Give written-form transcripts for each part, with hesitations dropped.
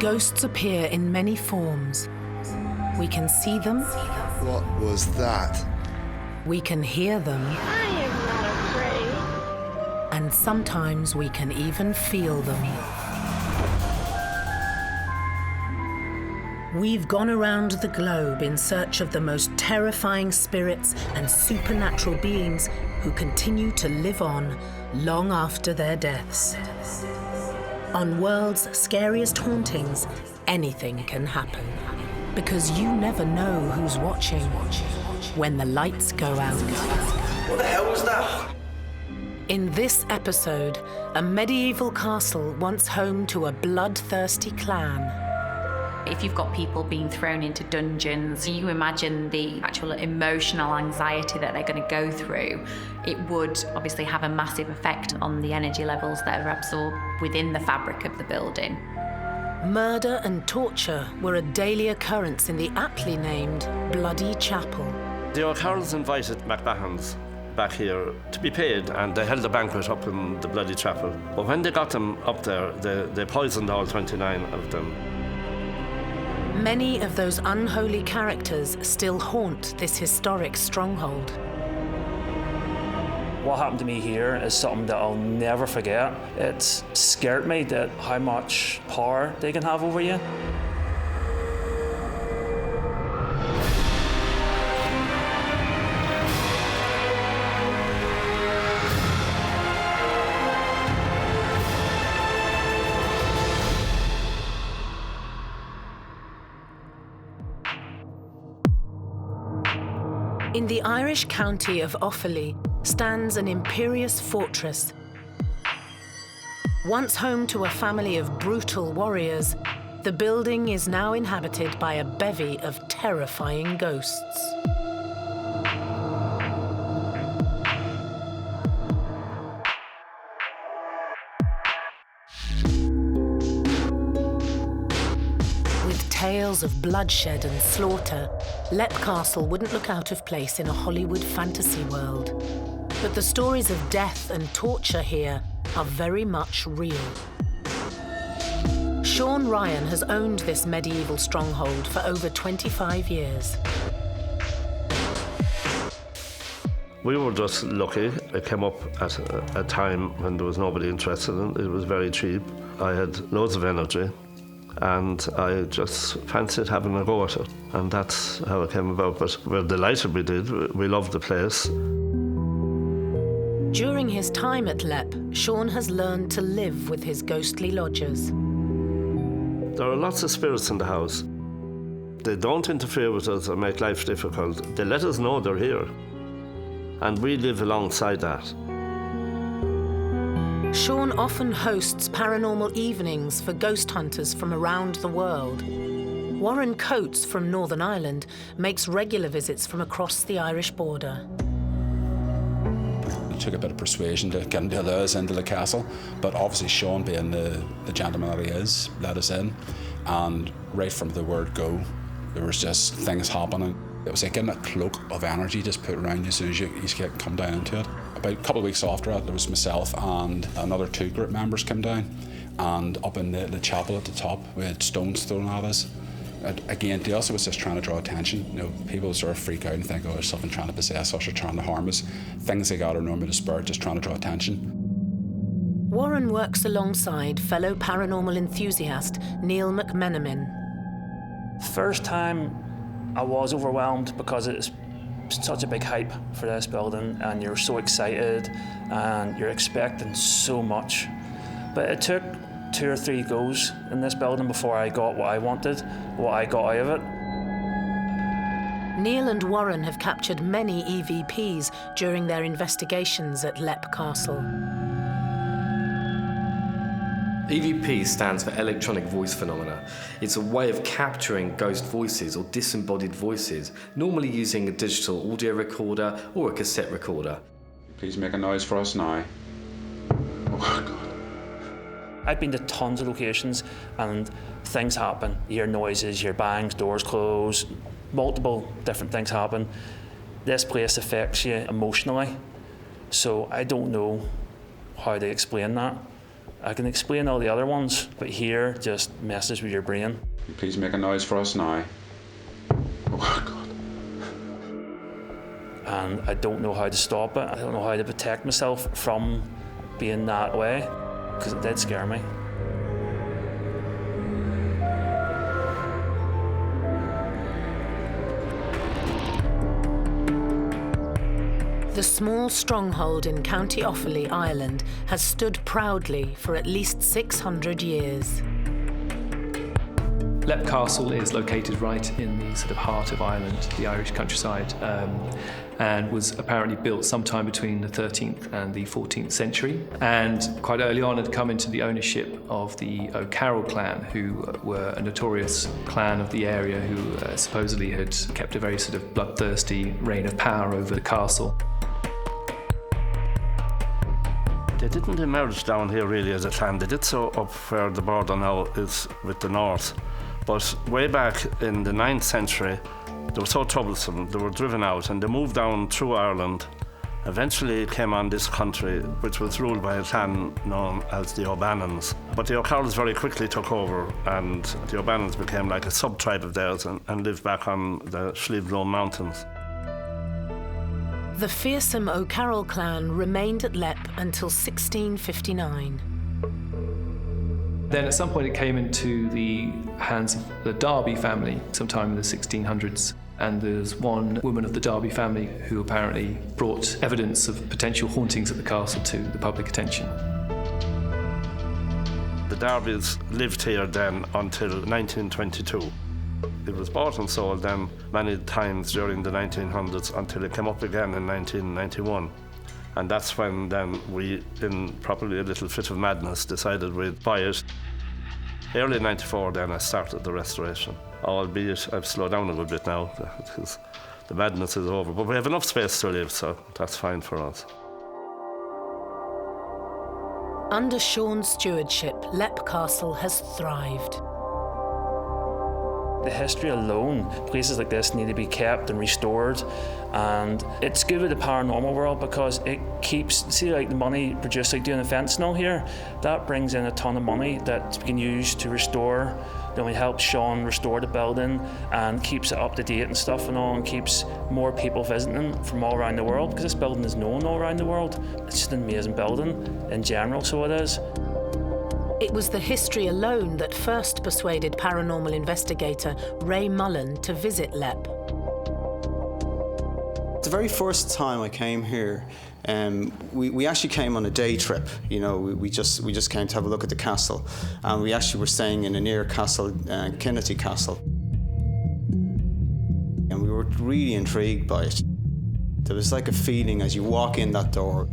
Ghosts appear in many forms. We can see them. What was that? We can hear them. I am not afraid. And sometimes we can even feel them. We've gone around the globe in search of the most terrifying spirits and supernatural beings who continue to live on long after their deaths. On World's Scariest Hauntings, anything can happen. Because you never know who's watching when the lights go out. What the hell was that? In this episode, a medieval castle once home to a bloodthirsty clan. If you've got people being thrown into dungeons, you imagine the actual emotional anxiety that they're going to go through. It would obviously have a massive effect on the energy levels that are absorbed within the fabric of the building. Murder and torture were a daily occurrence in the aptly named Bloody Chapel. The O'Carrolls invited McMahons back here to be paid, and they held a banquet up in the Bloody Chapel. But when they got them up there, they poisoned all 29 of them. Many of those unholy characters still haunt this historic stronghold. What happened to me here is something that I'll never forget. It's scared me that how much power they can have over you. In the Irish county of Offaly stands an imperious fortress. Once home to a family of brutal warriors, the building is now inhabited by a bevy of terrifying ghosts. Tales of bloodshed and slaughter, Leap Castle wouldn't look out of place in a Hollywood fantasy world. But the stories of death and torture here are very much real. Sean Ryan has owned this medieval stronghold for over 25 years. We were just lucky. It came up at a time when there was nobody interested in it. It was very cheap. I had loads of energy, and I just fancied having a go at it. And that's how it came about. But we're delighted we did. We loved the place. During his time at Leap, Sean has learned to live with his ghostly lodgers. There are lots of spirits in the house. They don't interfere with us or make life difficult. They let us know they're here. And we live alongside that. Sean often hosts paranormal evenings for ghost hunters from around the world. Warren Coates from Northern Ireland makes regular visits from across the Irish border. It took a bit of persuasion to get him to allow us into the castle, but obviously Sean, being the gentleman that he is, let us in, and right from the word go, there was just things happening. It was like getting a cloak of energy just put around you as soon as you come down into it. About a couple of weeks after that, there was myself and another 2 group members came down, and up in the chapel at the top, we had stones thrown at us. And again, to us, it was just trying to draw attention. You know, people sort of freak out and think, oh, there's something trying to possess us or trying to harm us. Things they got are normally the spirit, just trying to draw attention. Warren works alongside fellow paranormal enthusiast Neil McMenamin. First time I was overwhelmed because it's such a big hype for this building and you're so excited and you're expecting so much. But it took 2 or 3 goes in this building before I got what I wanted, what I got out of it. Neil and Warren have captured many EVPs during their investigations at Leap Castle. EVP stands for electronic voice phenomena. It's a way of capturing ghost voices or disembodied voices, normally using a digital audio recorder or a cassette recorder. Please make a noise for us now. Oh, God. I've been to tons of locations and things happen. You hear noises, you hear bangs, doors close, multiple different things happen. This place affects you emotionally, so I don't know how to explain that. I can explain all the other ones, but here just messes with your brain. Please make a noise for us now. Oh, God. And I don't know how to stop it. I don't know how to protect myself from being that way, because it did scare me. The small stronghold in County Offaly, Ireland, has stood proudly for at least 600 years. Leap Castle is located right in the sort of heart of Ireland, the Irish countryside, and was apparently built sometime between the 13th and the 14th century. And quite early on had come into the ownership of the O'Carroll clan, who were a notorious clan of the area who supposedly had kept a very sort of bloodthirsty reign of power over the castle. They didn't emerge down here really as a clan. They did so up where the border now is with the north. But way back in the 9th century, they were so troublesome, they were driven out and they moved down through Ireland. Eventually came on this country, which was ruled by a clan known as the O'Bannons. But the O'Carrolls very quickly took over, and the O'Bannons became like a sub-tribe of theirs and lived back on the Slieve Mountains. The fearsome O'Carroll clan remained at Leap until 1659. Then at some point it came into the hands of the Derby family sometime in the 1600s. And there's one woman of the Derby family who apparently brought evidence of potential hauntings at the castle to the public attention. The Derbys lived here then until 1922. It was bought and sold then many times during the 1900s until it came up again in 1991. And that's when then we, in probably a little fit of madness, decided we'd buy it. Early 94 then I started the restoration, albeit I've slowed down a good bit now because the madness is over. But we have enough space to live, so that's fine for us. Under Sean's stewardship, Leap Castle has thrived. The history alone, places like this need to be kept and restored, and it's good with the paranormal world because it keeps, see like the money produced like doing events and all here, that brings in a ton of money that we can use to restore. Then we help Sean restore the building and keeps it up to date and stuff and all, and keeps more people visiting from all around the world, because this building is known all around the world. It's just an amazing building in general, so it is. It was the history alone that first persuaded paranormal investigator Ray Mullen to visit Leap. The very first time I came here, we actually came on a day trip. You know, we just came to have a look at the castle, and we actually were staying in a near castle, Kinnity Castle, and we were really intrigued by it. There was like a feeling as you walk in that door.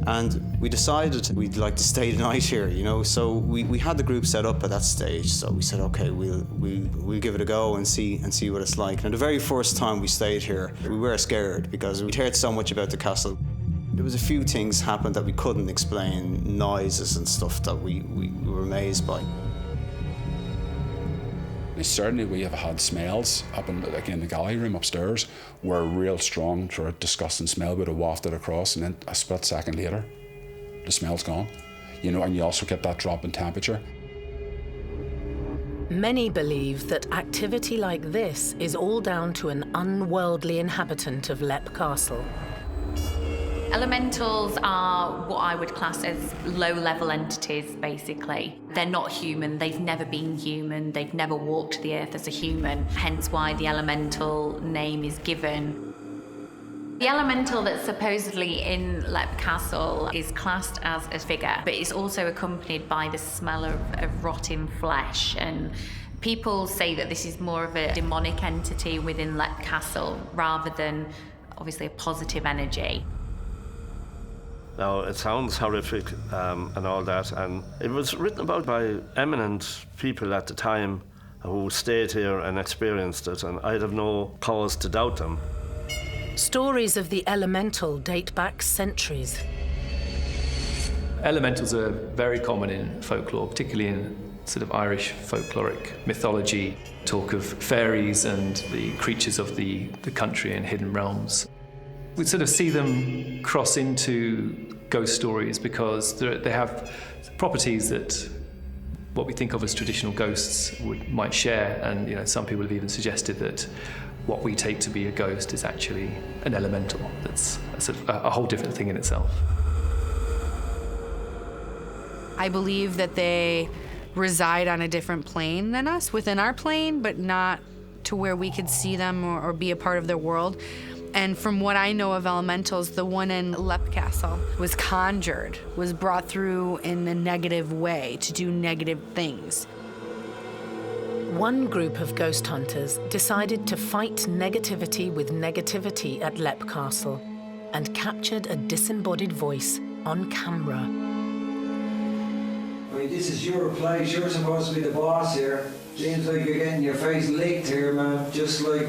And we decided we'd like to stay the night here, you know. So we had the group set up at that stage. So we said, okay, we'll give it a go and see what it's like. And the very first time we stayed here, we were scared because we'd heard so much about the castle. There was a few things happened that we couldn't explain, noises and stuff that we were amazed by. Certainly we have had smells up in the gallery room upstairs where a real strong sort of disgusting smell would have wafted across, and then a split second later the smell's gone. You know, and you also get that drop in temperature. Many believe that activity like this is all down to an unworldly inhabitant of Leap Castle. Elementals are what I would class as low-level entities, basically. They're not human, they've never been human, they've never walked the earth as a human, hence why the elemental name is given. The elemental that's supposedly in Leap Castle is classed as a figure, but it's also accompanied by the smell of rotting flesh, and people say that this is more of a demonic entity within Leap Castle rather than, obviously, a positive energy. Now, it sounds horrific and all that, and it was written about by eminent people at the time who stayed here and experienced it, and I'd have no cause to doubt them. Stories of the elemental date back centuries. Elementals are very common in folklore, particularly in sort of Irish folkloric mythology. Talk of fairies and the creatures of the country and hidden realms. We sort of see them cross into ghost stories because they have properties that what we think of as traditional ghosts might share, and some people have even suggested that what we take to be a ghost is actually an elemental. That's sort of a whole different thing in itself. I believe that they reside on a different plane than us, within our plane, but not to where we could see them or be a part of their world. And from what I know of elementals, the one in Lep Castle was conjured, was brought through in a negative way to do negative things. One group of ghost hunters decided to fight negativity with negativity at Lep Castle and captured a disembodied voice on camera. I mean, this is your place. You're supposed to be the boss here. Seems like you're getting your face licked here, man. Just like...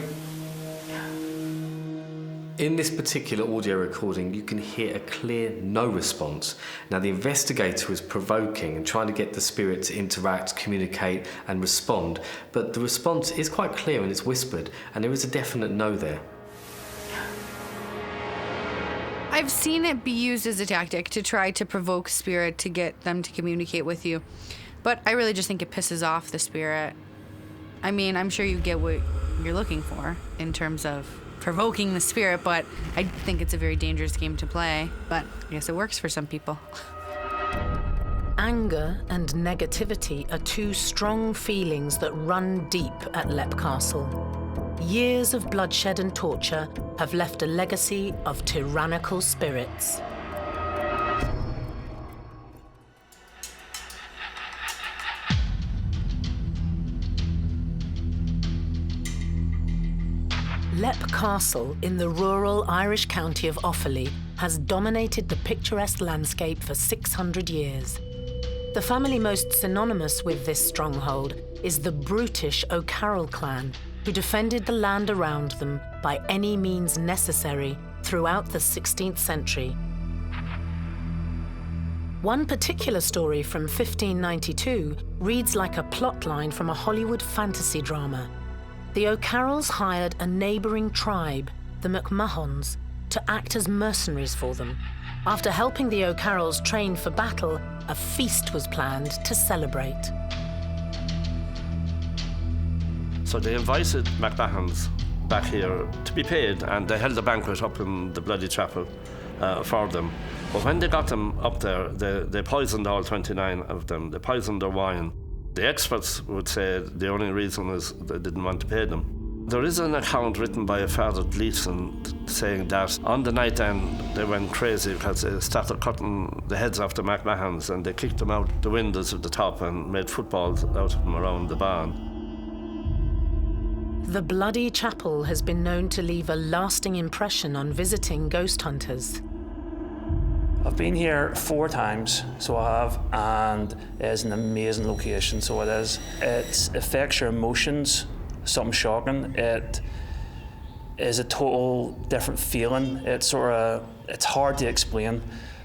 In this particular audio recording, you can hear a clear no response. Now, the investigator is provoking and trying to get the spirit to interact, communicate, and respond, but the response is quite clear and it's whispered, and there is a definite no there. I've seen it be used as a tactic to try to provoke spirit to get them to communicate with you, but I really just think it pisses off the spirit. I mean, I'm sure you get what you're looking for in terms of provoking the spirit, but I think it's a very dangerous game to play, but I guess it works for some people. Anger and negativity are two strong feelings that run deep at Lep Castle. Years of bloodshed and torture have left a legacy of tyrannical spirits. Lep Castle in the rural Irish county of Offaly has dominated the picturesque landscape for 600 years. The family most synonymous with this stronghold is the brutish O'Carroll clan, who defended the land around them by any means necessary throughout the 16th century. One particular story from 1592 reads like a plotline from a Hollywood fantasy drama. The O'Carrolls hired a neighbouring tribe, the McMahons, to act as mercenaries for them. After helping the O'Carrolls train for battle, a feast was planned to celebrate. So they invited McMahons back here to be paid, and they held a banquet up in the bloody chapel for them. But when they got them up there, they poisoned all 29 of them. They poisoned their wine. The experts would say the only reason is they didn't want to pay them. There is an account written by a Father Gleeson saying that on the night then they went crazy because they started cutting the heads off the McMahons and they kicked them out the windows of the top and made footballs out of them around the barn. The bloody chapel has been known to leave a lasting impression on visiting ghost hunters. I've been here 4 times, so I have, and it's an amazing location, so it is. It affects your emotions, something shocking. It is a total different feeling. It's hard to explain,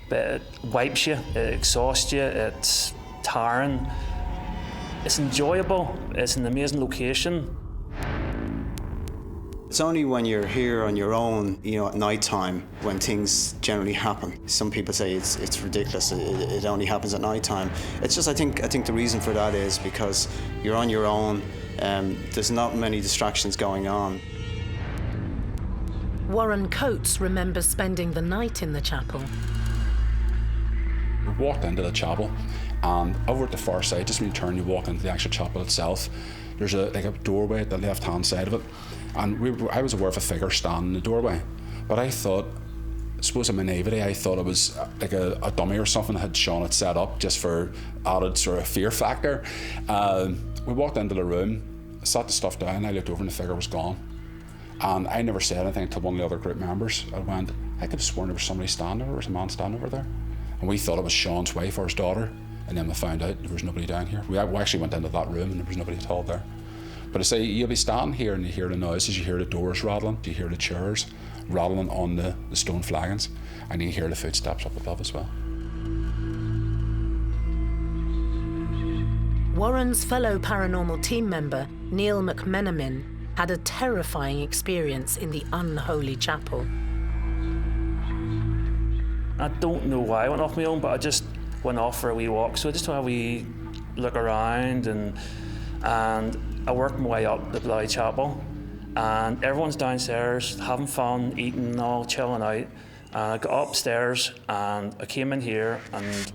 but it wipes you, it exhausts you, it's tiring. It's enjoyable, it's an amazing location. It's only when you're here on your own, at night time, when things generally happen. Some people say it's ridiculous. It only happens at night time. It's just I think the reason for that is because you're on your own. There's not many distractions going on. Warren Coates remembers spending the night in the chapel. We walked into the chapel, and over at the far side, just when you turn, you walk into the actual chapel itself. There's a doorway at the left-hand side of it. And I was aware of a figure standing in the doorway, but I thought, I suppose in my naivety, I thought it was like a dummy or something that had Sean had set up just for added sort of fear factor. We walked into the room, sat the stuff down, I looked over and the figure was gone. And I never said anything to one of the other group members. I could have sworn there was somebody standing, there was a man standing over there. And we thought it was Sean's wife or his daughter, and then we found out there was nobody down here. We actually went into that room and there was nobody at all there. But I say, you'll be standing here and you hear the noises, you hear the doors rattling, you hear the chairs rattling on the stone flagons, and you hear the footsteps up above as well. Warren's fellow paranormal team member, Neil McMenamin, had a terrifying experience in the unholy chapel. I don't know why I went off my own, but I just went off for a wee walk. So I just had a wee look around, and I worked my way up the bloody chapel, and everyone's downstairs having fun, eating, all chilling out. And I got upstairs and I came in here, and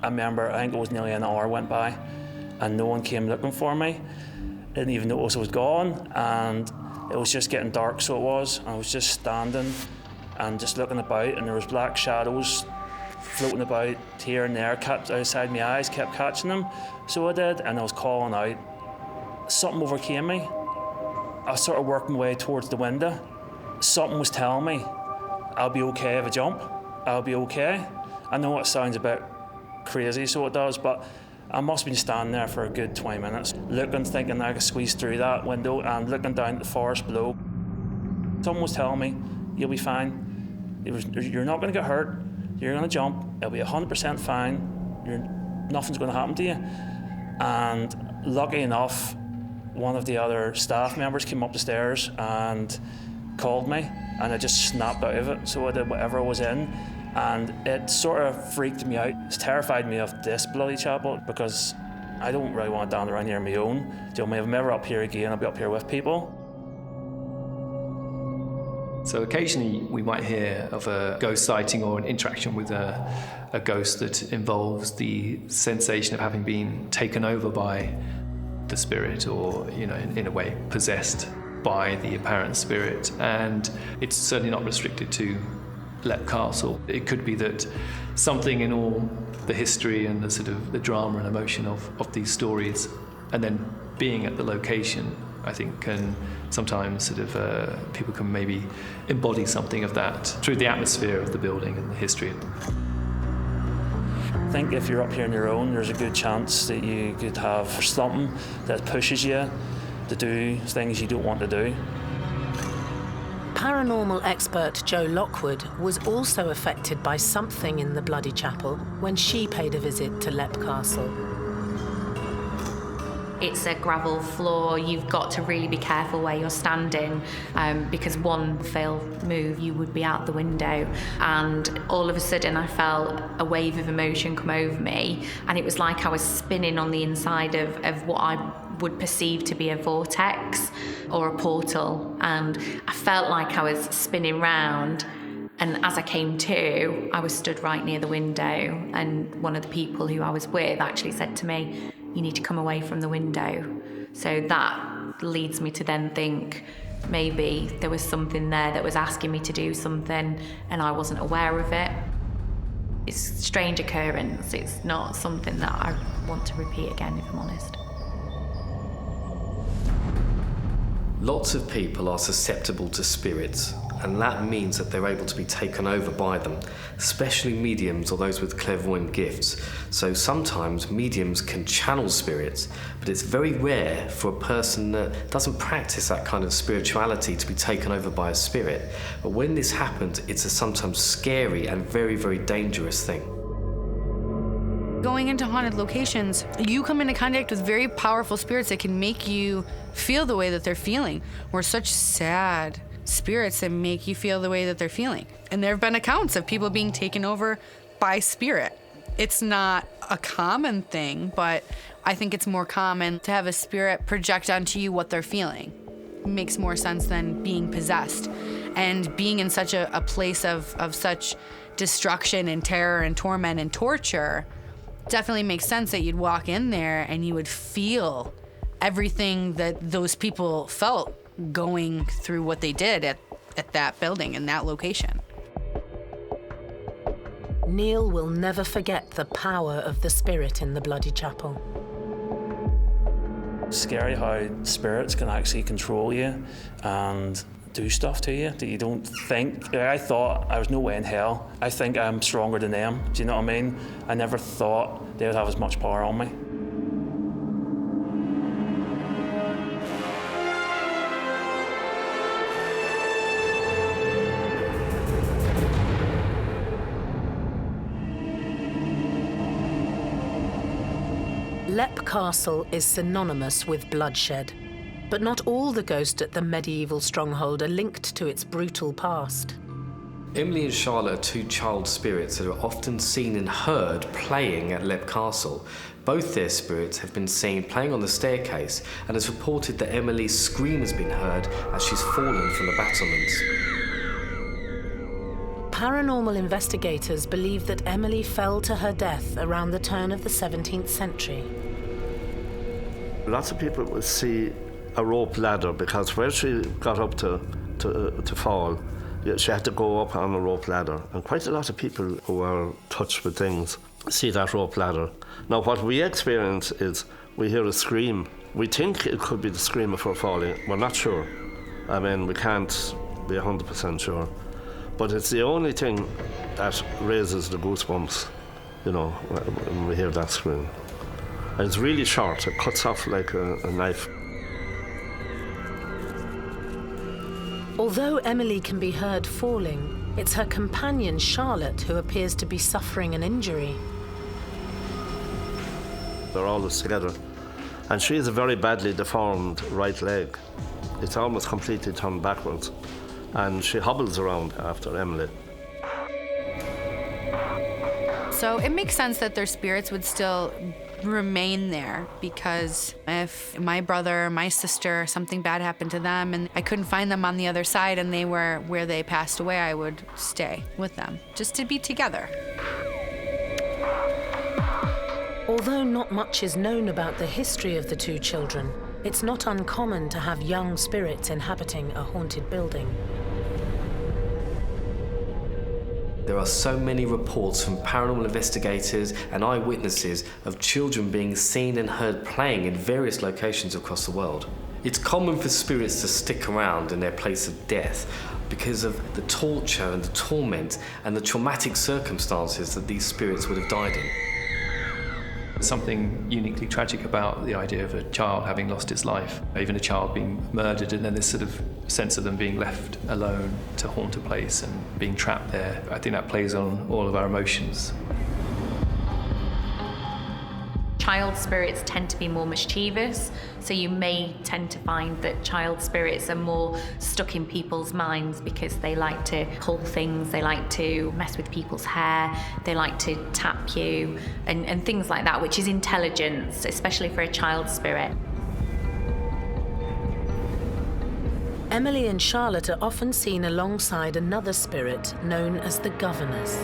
I remember, I think it was nearly an hour went by and no one came looking for me. Didn't even notice I was gone, and it was just getting dark, so it was. I was just standing and just looking about, and there was black shadows floating about here and there, kept outside my eyes, kept catching them. So I did, and I was calling out. Something overcame me. I sort of worked my way towards the window. Something was telling me, I'll be okay if I jump. I'll be okay. I know it sounds a bit crazy, so it does, but I must have been standing there for a good 20 minutes, looking, thinking I could squeeze through that window, and looking down at the forest below. Someone was telling me, you'll be fine. You're not going to get hurt. You're going to jump. It'll be 100% fine. Nothing's going to happen to you. And lucky enough, one of the other staff members came up the stairs and called me, and I just snapped out of it. So I did whatever I was in, and it sort of freaked me out. It's terrified me of this bloody chapel, because I don't really want to stand around here on my own. You know, if I'm ever up here again, I'll be up here with people. So occasionally we might hear of a ghost sighting or an interaction with a ghost that involves the sensation of having been taken over by the spirit, or, you know, in a way possessed by the apparent spirit. And it's certainly not restricted to Leap Castle. It could be that something in all the history and the sort of the drama and emotion of these stories, and then being at the location, I think can sometimes sort of people can maybe embody something of that through the atmosphere of the building and the history. I think if you're up here on your own, there's a good chance that you could have something that pushes you to do things you don't want to do. Paranormal expert Jo Lockwood was also affected by something in the Bloody Chapel when she paid a visit to Leap Castle. It's a gravel floor. You've got to really be careful where you're standing, because one failed move, you would be out the window. And all of a sudden I felt a wave of emotion come over me, and it was like I was spinning on the inside of what I would perceive to be a vortex or a portal. And I felt like I was spinning round. And as I came to, I was stood right near the window, and one of the people who I was with actually said to me, "You need to come away from the window." So that leads me to then think maybe there was something there that was asking me to do something and I wasn't aware of it. It's a strange occurrence. It's not something that I want to repeat again, if I'm honest. Lots of people are susceptible to spirits, and that means that they're able to be taken over by them, especially mediums or those with clairvoyant gifts. So sometimes mediums can channel spirits, but it's very rare for a person that doesn't practice that kind of spirituality to be taken over by a spirit. But when this happens, it's a sometimes scary and very, very dangerous thing. Going into haunted locations, you come into contact with very powerful spirits that can make you feel the way that they're feeling. We're such sad spirits that make you feel the way that they're feeling. And there have been accounts of people being taken over by spirit. It's not a common thing, but I think it's more common to have a spirit project onto you what they're feeling. It makes more sense than being possessed. And being in such a place of such destruction and terror and torment and torture, definitely makes sense that you'd walk in there and you would feel everything that those people felt going through what they did at that building in that location. Neil will never forget the power of the spirit in the Bloody Chapel. Scary how spirits can actually control you and do stuff to you that you don't think. I thought I was no way in hell. I think I'm stronger than them. Do you know what I mean? I never thought they would have as much power on me. Leap Castle is synonymous with bloodshed, but not all the ghosts at the medieval stronghold are linked to its brutal past. Emily and Charlotte are two child spirits that are often seen and heard playing at Lepp Castle. Both their spirits have been seen playing on the staircase, and it's reported that Emily's scream has been heard as she's fallen from the battlements. Paranormal investigators believe that Emily fell to her death around the turn of the 17th century. Lots of people will see a rope ladder because where she got up to fall, she had to go up on a rope ladder. And quite a lot of people who are touched with things see that rope ladder. Now, what we experience is we hear a scream. We think it could be the scream of her falling. We're not sure. I mean, we can't be 100% sure. But it's the only thing that raises the goosebumps, you know, when we hear that scream. And it's really short. It cuts off like a knife. Although Emily can be heard falling, it's her companion Charlotte who appears to be suffering an injury. They're always together. And she has a very badly deformed right leg. It's almost completely turned backwards. And she hobbles around after Emily. So it makes sense that their spirits would still remain there, because if my brother or my sister, something bad happened to them and I couldn't find them on the other side and they were where they passed away, I would stay with them just to be together. Although not much is known about the history of the two children, it's not uncommon to have young spirits inhabiting a haunted building. There are so many reports from paranormal investigators and eyewitnesses of children being seen and heard playing in various locations across the world. It's common for spirits to stick around in their place of death because of the torture and the torment and the traumatic circumstances that these spirits would have died in. There's something uniquely tragic about the idea of a child having lost its life, even a child being murdered, and then this sort of sense of them being left alone to haunt a place and being trapped there. I think that plays on all of our emotions. Child spirits tend to be more mischievous, so you may tend to find that child spirits are more stuck in people's minds because they like to pull things, they like to mess with people's hair, they like to tap you, and things like that, which is intelligence, especially for a child spirit. Emily and Charlotte are often seen alongside another spirit known as the governess.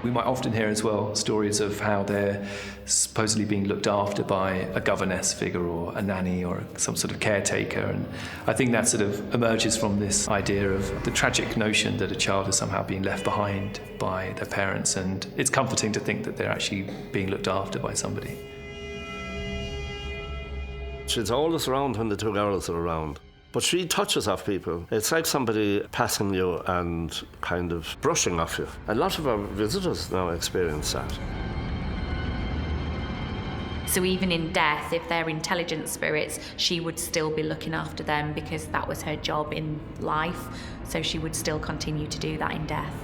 We might often hear as well stories of how they're supposedly being looked after by a governess figure or a nanny or some sort of caretaker, and I think that sort of emerges from this idea of the tragic notion that a child is somehow being left behind by their parents, and it's comforting to think that they're actually being looked after by somebody. She's always around when the two girls are around. But she touches off people. It's like somebody passing you and kind of brushing off you. A lot of our visitors now experience that. So even in death, if they're intelligent spirits, she would still be looking after them because that was her job in life. So she would still continue to do that in death.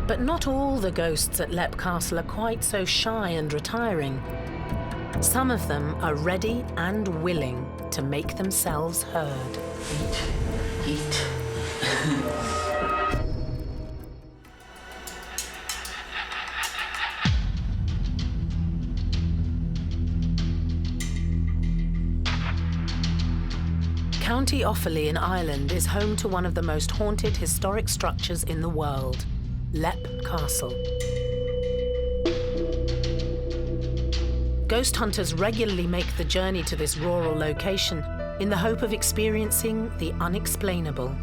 But not all the ghosts at Lepp Castle are quite so shy and retiring. Some of them are ready and willing to make themselves heard. Eat. County Offaly in Ireland is home to one of the most haunted historic structures in the world, Lepp Castle. Ghost hunters regularly make the journey to this rural location in the hope of experiencing the unexplainable.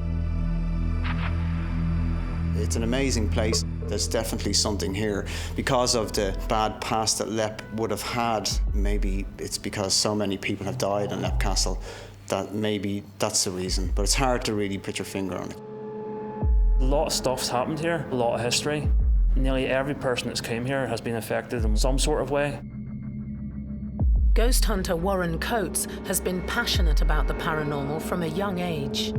It's an amazing place. There's definitely something here. Because of the bad past that Lepp would have had, maybe it's because so many people have died in Lepp Castle that maybe that's the reason. But it's hard to really put your finger on it. A lot of stuff's happened here, a lot of history. Nearly every person that's came here has been affected in some sort of way. Ghost hunter Warren Coates has been passionate about the paranormal from a young age.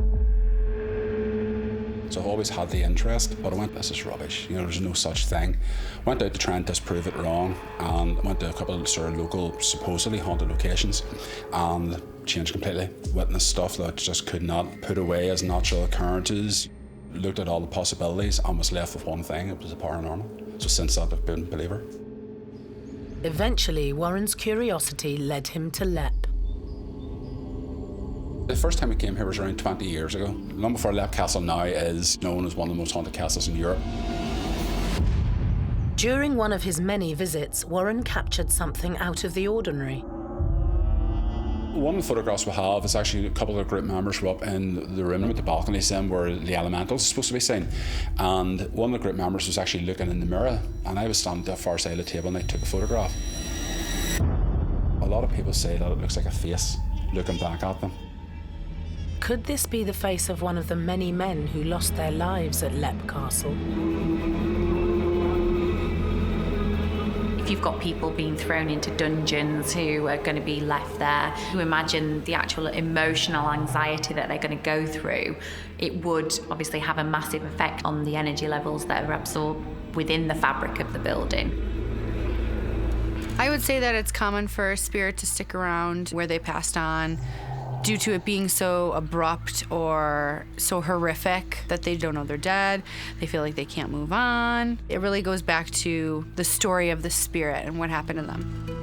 So I've always had the interest, but I went, this is rubbish, there's no such thing. Went out to try and disprove it wrong, and went to a couple of sort of local, supposedly haunted locations, and changed completely. Witnessed stuff that I just could not put away as natural occurrences. Looked at all the possibilities and was left with one thing, it was the paranormal. So since that, I've been a believer. Eventually, Warren's curiosity led him to Lepp. The first time I came here was around 20 years ago. Long before Lepp Castle now is known as one of the most haunted castles in Europe. During one of his many visits, Warren captured something out of the ordinary. One of the photographs we have is actually a couple of group members were up in the room with the balconies in where the elementals are supposed to be seen. And one of the group members was actually looking in the mirror, and I was standing at the far side of the table and I took a photograph. A lot of people say that it looks like a face looking back at them. Could this be the face of one of the many men who lost their lives at Lepp Castle? If you've got people being thrown into dungeons who are going to be left there, you imagine the actual emotional anxiety that they're going to go through. It would obviously have a massive effect on the energy levels that are absorbed within the fabric of the building. I would say that it's common for a spirit to stick around where they passed on due to it being so abrupt or so horrific that they don't know they're dead. They feel like they can't move on. It really goes back to the story of the spirit and what happened to them.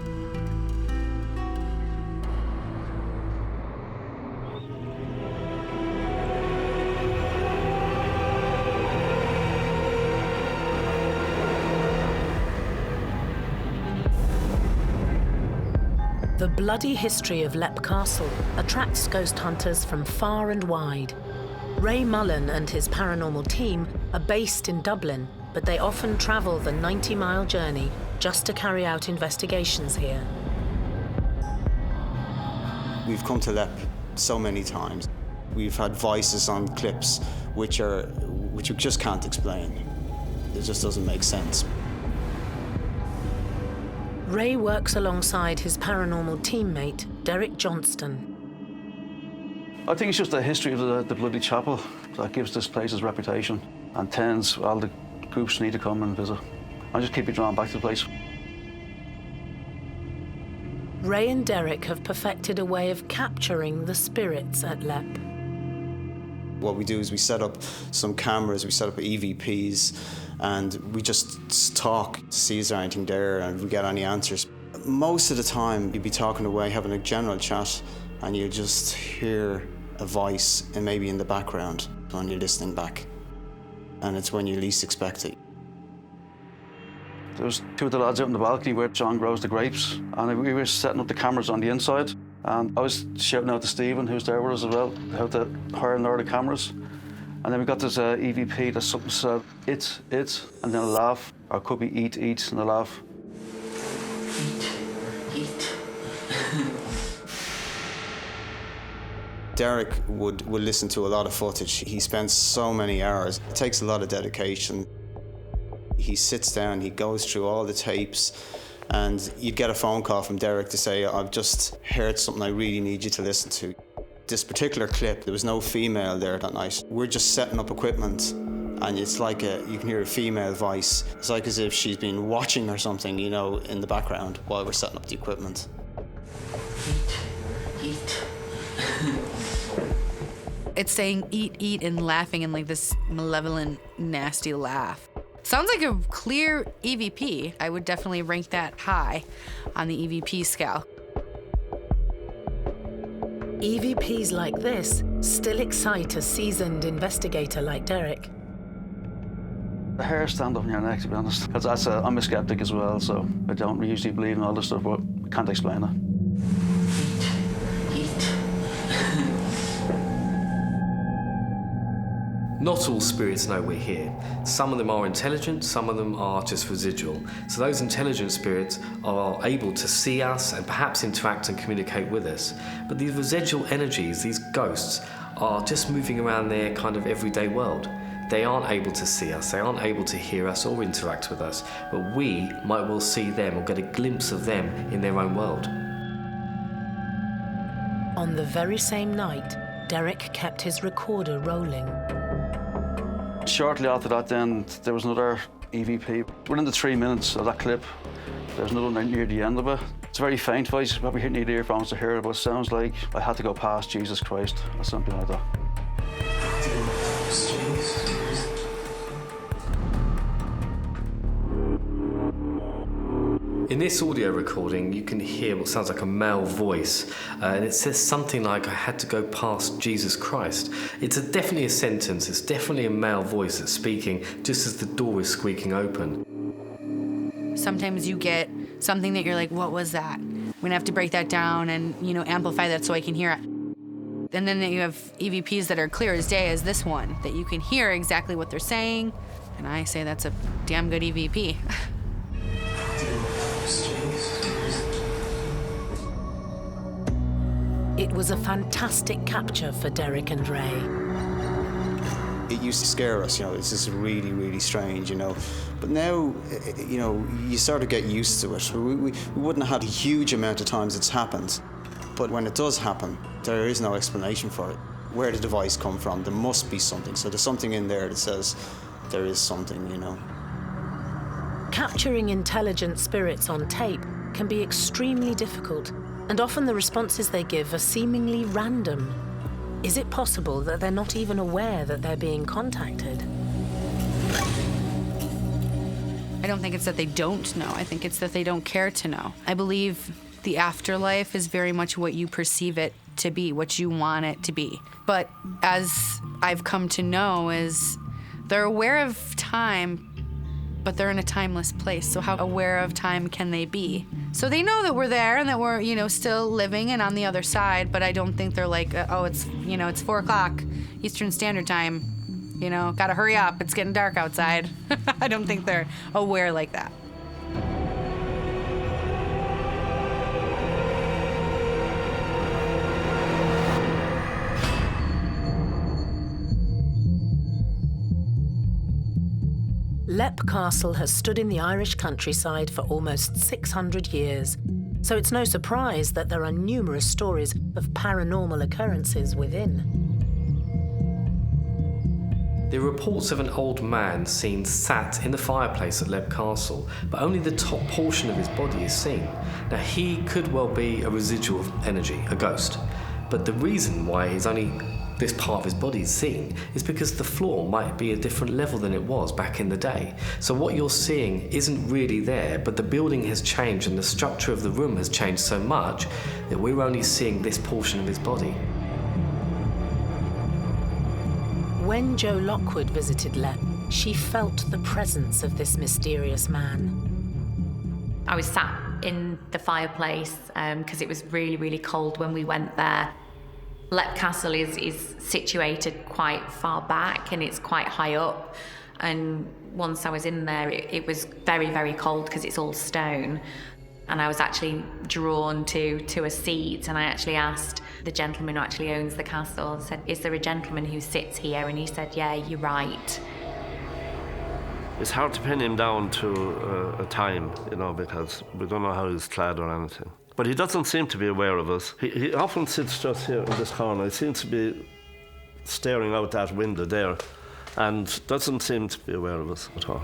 The bloody history of Lepp Castle attracts ghost hunters from far and wide. Ray Mullen and his paranormal team are based in Dublin, but they often travel the 90-mile journey just to carry out investigations here. We've come to Lepp so many times. We've had voices on clips which you just can't explain. It just doesn't make sense. Ray works alongside his paranormal teammate, Derek Johnston. I think it's just the history of the bloody chapel that gives this place its reputation and tends all the groups need to come and visit. I just keep you drawn back to the place. Ray and Derek have perfected a way of capturing the spirits at Lepp. What we do is we set up some cameras, we set up EVPs, and we just talk to see is there anything there and if we get any answers. Most of the time you'd be talking away, having a general chat, and you just hear a voice and maybe in the background when you're listening back. And it's when you least expect it. There was two of the lads out in the balcony where John grows the grapes, and we were setting up the cameras on the inside, and I was shouting out to Stephen, who's there with us as well, how to hire and lower the cameras. And then we got this EVP that something said, it, and then a laugh, or it could be eat, and a laugh. Eat. Derek would listen to a lot of footage. He spends so many hours. It takes a lot of dedication. He sits down, he goes through all the tapes, and you'd get a phone call from Derek to say, I've just heard something I really need you to listen to. This particular clip, there was no female there that night. We're just setting up equipment, and it's like you can hear a female voice. It's like as if she's been watching or something, in the background while we're setting up the equipment. Eat. It's saying eat and laughing in like this malevolent, nasty laugh. Sounds like a clear EVP. I would definitely rank that high on the EVP scale. EVPs like this still excite a seasoned investigator like Derek. The hair stand up on your neck, to be honest. Because I'm a skeptic as well, so I don't usually believe in all this stuff, but I can't explain it. Not all spirits know we're here. Some of them are intelligent, some of them are just residual. So those intelligent spirits are able to see us and perhaps interact and communicate with us. But these residual energies, these ghosts, are just moving around their kind of everyday world. They aren't able to see us, they aren't able to hear us or interact with us, but we might well see them or get a glimpse of them in their own world. On the very same night, Derek kept his recorder rolling. Shortly after that then, there was another EVP. Within the 3 minutes of that clip, there's another one near the end of it. It's a very faint voice, you probably need earphones to hear it, but it sounds like I had to go past Jesus Christ, or something like that. In this audio recording, you can hear what sounds like a male voice, and it says something like, I had to go past Jesus Christ. It's definitely a sentence, it's definitely a male voice that's speaking just as the door is squeaking open. Sometimes you get something that you're like, what was that? I'm gonna have to break that down and, amplify that so I can hear it. And then you have EVPs that are clear as day as this one, that you can hear exactly what they're saying, and I say that's a damn good EVP. It was a fantastic capture for Derek and Ray. It used to scare us, this is really, really strange, But now, you sort of get used to it. We wouldn't have had a huge amount of times it's happened. But when it does happen, there is no explanation for it. Where did the voice come from? There must be something. So there's something in there that says there is something, Capturing intelligent spirits on tape can be extremely difficult, and often the responses they give are seemingly random. Is it possible that they're not even aware that they're being contacted? I don't think it's that they don't know. I think it's that they don't care to know. I believe the afterlife is very much what you perceive it to be, what you want it to be. But as I've come to know is they're aware of time, but they're in a timeless place. So how aware of time can they be? So they know that we're there and that we're, still living and on the other side, but I don't think they're like, oh, it's 4 o'clock Eastern Standard Time. Gotta hurry up, it's getting dark outside. I don't think they're aware like that. Leap Castle has stood in the Irish countryside for almost 600 years, so it's no surprise that there are numerous stories of paranormal occurrences within. There are reports of an old man seen sat in the fireplace at Leap Castle, but only the top portion of his body is seen. Now, he could well be a residual of energy, a ghost, but the reason why he's only this part of his body is seen is because the floor might be a different level than it was back in the day. So what you're seeing isn't really there, but the building has changed and the structure of the room has changed so much that we're only seeing this portion of his body. When Jo Lockwood visited Leap, she felt the presence of this mysterious man. I was sat in the fireplace because it was really, really cold when we went there. Leap Castle is situated quite far back and it's quite high up, and once I was in there it was very, very cold because it's all stone, and I was actually drawn to a seat, and I actually asked the gentleman who actually owns the castle, I said, is there a gentleman who sits here? And he said, yeah, you're right. It's hard to pin him down to a time, because we don't know how he's clad or anything. But he doesn't seem to be aware of us. He often sits just here in this corner. He seems to be staring out that window there and doesn't seem to be aware of us at all.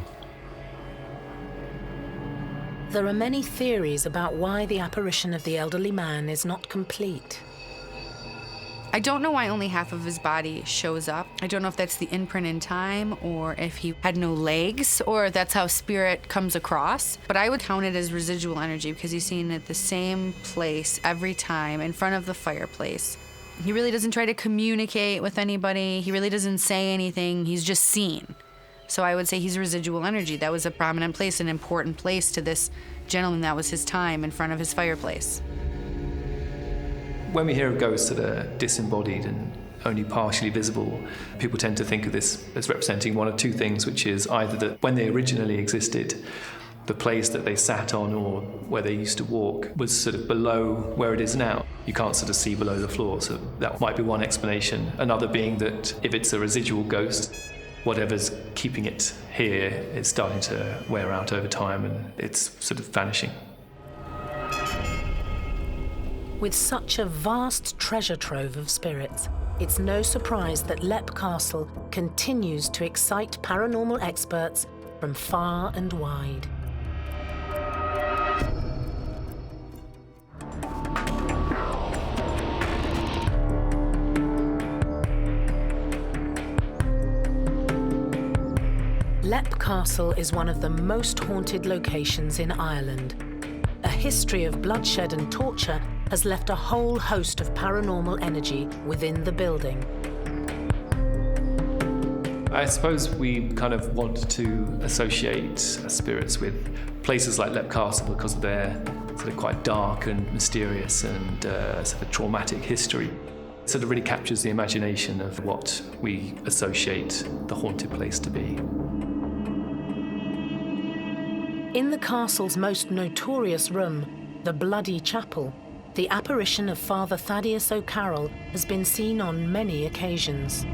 There are many theories about why the apparition of the elderly man is not complete. I don't know why only half of his body shows up. I don't know if that's the imprint in time or if he had no legs or that's how spirit comes across. But I would count it as residual energy because he's seen at the same place every time in front of the fireplace. He really doesn't try to communicate with anybody. He really doesn't say anything. He's just seen. So I would say he's residual energy. That was a prominent place, an important place to this gentleman. That was his time in front of his fireplace. When we hear of ghosts that are disembodied and only partially visible, people tend to think of this as representing one of two things, which is either that when they originally existed, the place that they sat on or where they used to walk was sort of below where it is now. You can't sort of see below the floor, so that might be one explanation. Another being that if it's a residual ghost, whatever's keeping it here is starting to wear out over time and it's sort of vanishing. With such a vast treasure trove of spirits, it's no surprise that Leap Castle continues to excite paranormal experts from far and wide. Leap Castle is one of the most haunted locations in Ireland. A history of bloodshed and torture has left a whole host of paranormal energy within the building. I suppose we kind of want to associate spirits with places like Leap Castle because of their sort of quite dark and mysterious and sort of traumatic history. It sort of really captures the imagination of what we associate the haunted place to be. In the castle's most notorious room, the Bloody Chapel, the apparition of Father Thaddeus O'Carroll has been seen on many occasions.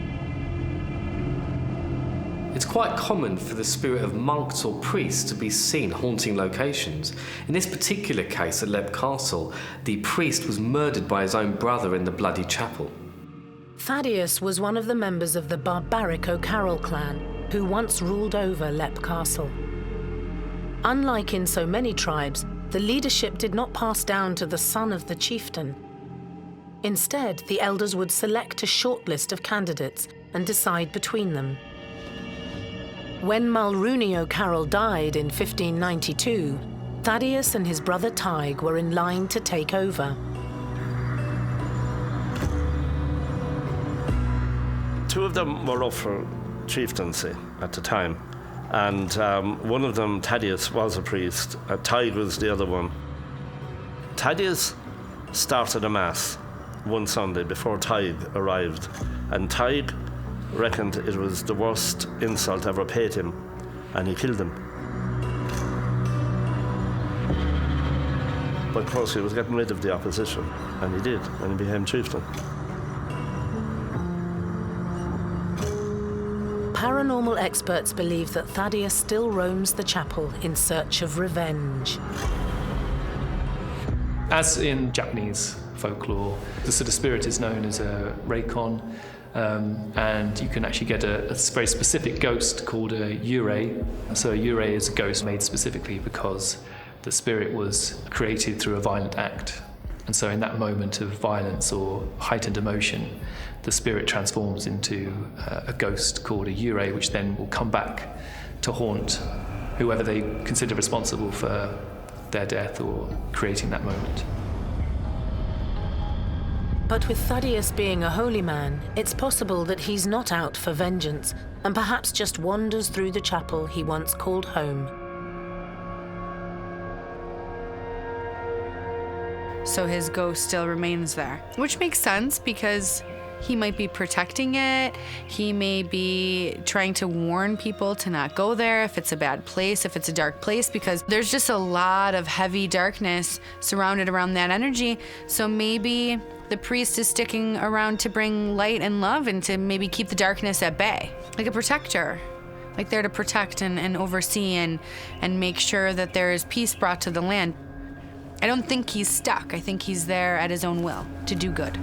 It's quite common for the spirit of monks or priests to be seen haunting locations. In this particular case at Leap Castle, the priest was murdered by his own brother in the Bloody Chapel. Thaddeus was one of the members of the barbaric O'Carroll clan who once ruled over Leap Castle. Unlike in so many tribes, the leadership did not pass down to the son of the chieftain. Instead, the elders would select a shortlist of candidates and decide between them. When Mulrooney O'Carroll died in 1592, Thaddeus and his brother Tig were in line to take over. Two of them were up for chieftaincy at the time. And one of them, Thaddeus, was a priest. Tig was the other one. Thaddeus started a mass one Sunday before Tig arrived. And Tig reckoned it was the worst insult ever paid him. And he killed him. But of course he was getting rid of the opposition. And he did. And he became chieftain. Paranormal experts believe that Thaddeus still roams the chapel in search of revenge. As in Japanese folklore, the sort of spirit is known as a reikon, and you can actually get a very specific ghost called a yurei. So a yurei is a ghost made specifically because the spirit was created through a violent act. And so in that moment of violence or heightened emotion, the spirit transforms into a ghost called a yurei, which then will come back to haunt whoever they consider responsible for their death or creating that moment. But with Thaddeus being a holy man, it's possible that he's not out for vengeance and perhaps just wanders through the chapel he once called home. So his ghost still remains there, which makes sense because he might be protecting it. He may be trying to warn people to not go there if it's a bad place, if it's a dark place, because there's just a lot of heavy darkness surrounded around that energy. So maybe the priest is sticking around to bring light and love and to maybe keep the darkness at bay, like a protector, like there to protect and oversee and make sure that there is peace brought to the land. I don't think he's stuck. I think he's there at his own will to do good.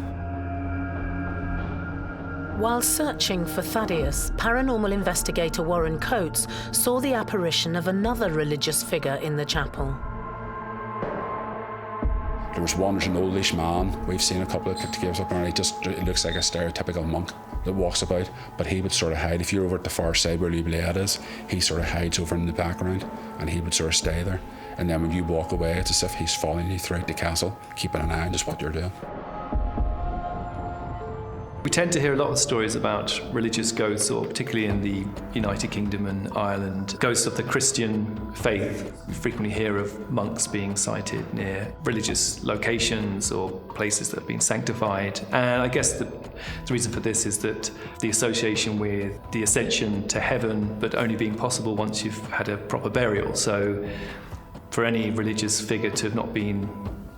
While searching for Thaddeus, paranormal investigator Warren Coates saw the apparition of another religious figure in the chapel. There was one, there's an oldish man. We've seen a couple of caves up there. He looks like a stereotypical monk that walks about, but he would sort of hide. If you're over at the far side where Liblade is, he sort of hides over in the background and he would sort of stay there. And then when you walk away, it's as if he's following you throughout the castle, keeping an eye on just what you're doing. We tend to hear a lot of stories about religious ghosts, or particularly in the United Kingdom and Ireland, ghosts of the Christian faith. We frequently hear of monks being sighted near religious locations or places that have been sanctified. And I guess the reason for this is that the association with the ascension to heaven, but only being possible once you've had a proper burial. So for any religious figure to have not been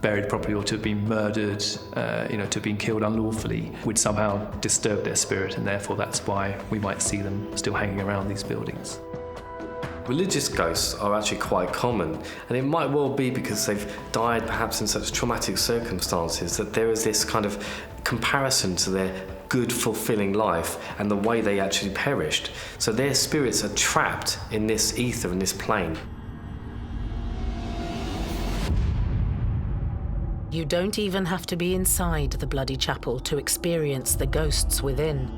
buried properly or to have been murdered, to have been killed unlawfully, would somehow disturb their spirit, and therefore that's why we might see them still hanging around these buildings. Religious ghosts are actually quite common, and it might well be because they've died perhaps in such traumatic circumstances that there is this kind of comparison to their good, fulfilling life and the way they actually perished. So their spirits are trapped in this ether, in this plane. You don't even have to be inside the bloody chapel to experience the ghosts within.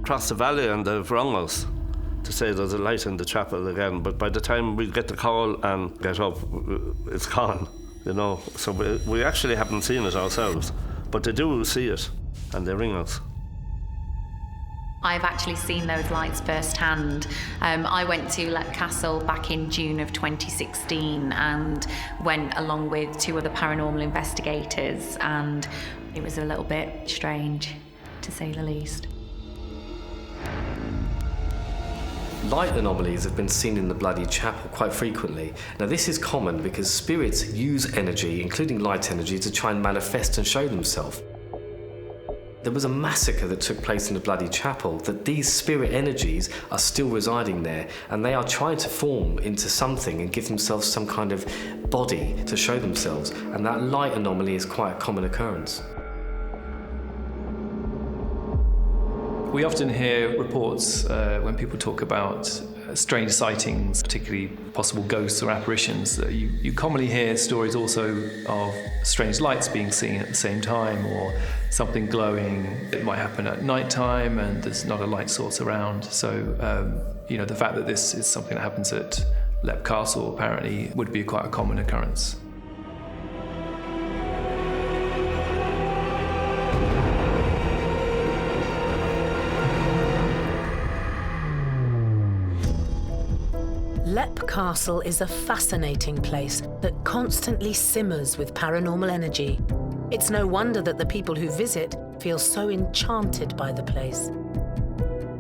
Across the valley and they've rung us to say there's a light in the chapel again, but by the time we get the call and get up, it's gone, you know. So we actually haven't seen it ourselves, but they do see it and they ring us. I've actually seen those lights firsthand. I went to Lep Castle back in June of 2016 and went along with 2 other paranormal investigators, and it was a little bit strange, to say the least. Light anomalies have been seen in the bloody chapel quite frequently. Now this is common because spirits use energy, including light energy, to try and manifest and show themselves. There was a massacre that took place in the bloody chapel, that these spirit energies are still residing there, and they are trying to form into something and give themselves some kind of body to show themselves, and that light anomaly is quite a common occurrence. We often hear reports when people talk about strange sightings, particularly possible ghosts or apparitions. You commonly hear stories also of strange lights being seen at the same time, or something glowing. It might happen at night time and there's not a light source around. So, the fact that this is something that happens at Lep Castle apparently would be quite a common occurrence. Lep Castle is a fascinating place that constantly simmers with paranormal energy. It's no wonder that the people who visit feel so enchanted by the place.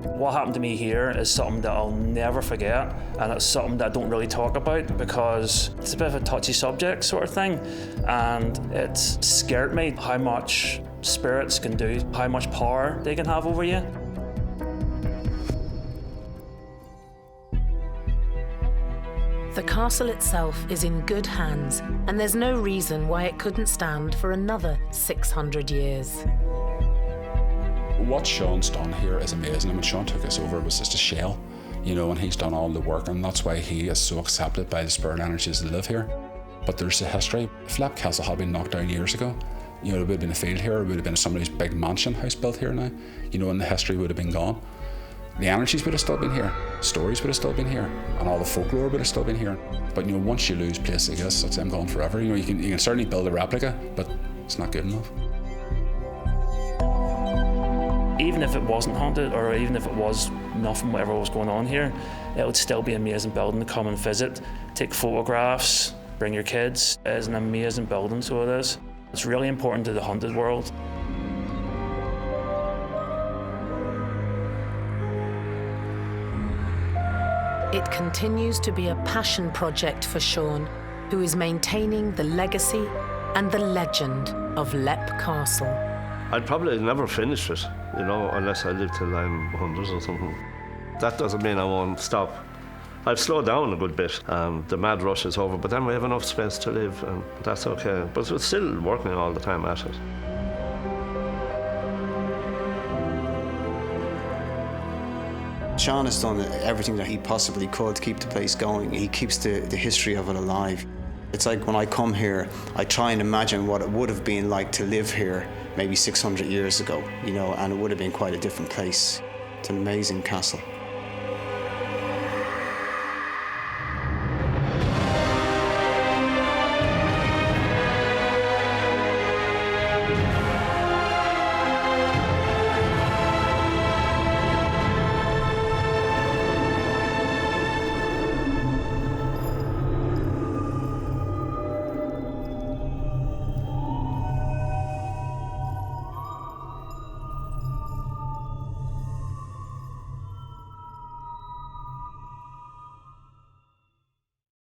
What happened to me here is something that I'll never forget, and it's something that I don't really talk about because it's a bit of a touchy subject sort of thing, and it scared me how much spirits can do, how much power they can have over you. The castle itself is in good hands, and there's no reason why it couldn't stand for another 600 years. What Sean's done here is amazing, and when Sean took us over, it was just a shell, and he's done all the work, and that's why he is so accepted by the spirit energies that live here. But there's a history. If Lep Castle had been knocked down years ago, there would have been a field here, it would have been somebody's big mansion house built here now, and the history would have been gone. The energies would have still been here, stories would have still been here, and all the folklore would have still been here. But once you lose place like this, it's gone forever. You can certainly build a replica, but it's not good enough. Even if it wasn't haunted, or even if it was nothing, whatever was going on here, it would still be an amazing building to come and visit, take photographs, bring your kids. It is an amazing building, so it is. It's really important to the haunted world. It continues to be a passion project for Sean, who is maintaining the legacy and the legend of Lep Castle. I'd probably never finish it, unless I live till I'm 100 or something. That doesn't mean I won't stop. I've slowed down a good bit. The mad rush is over, but then we have enough space to live, and that's okay. But we're still working all the time at it. Sean has done everything that he possibly could to keep the place going. He keeps the history of it alive. It's like when I come here, I try and imagine what it would have been like to live here maybe 600 years ago, and it would have been quite a different place. It's an amazing castle.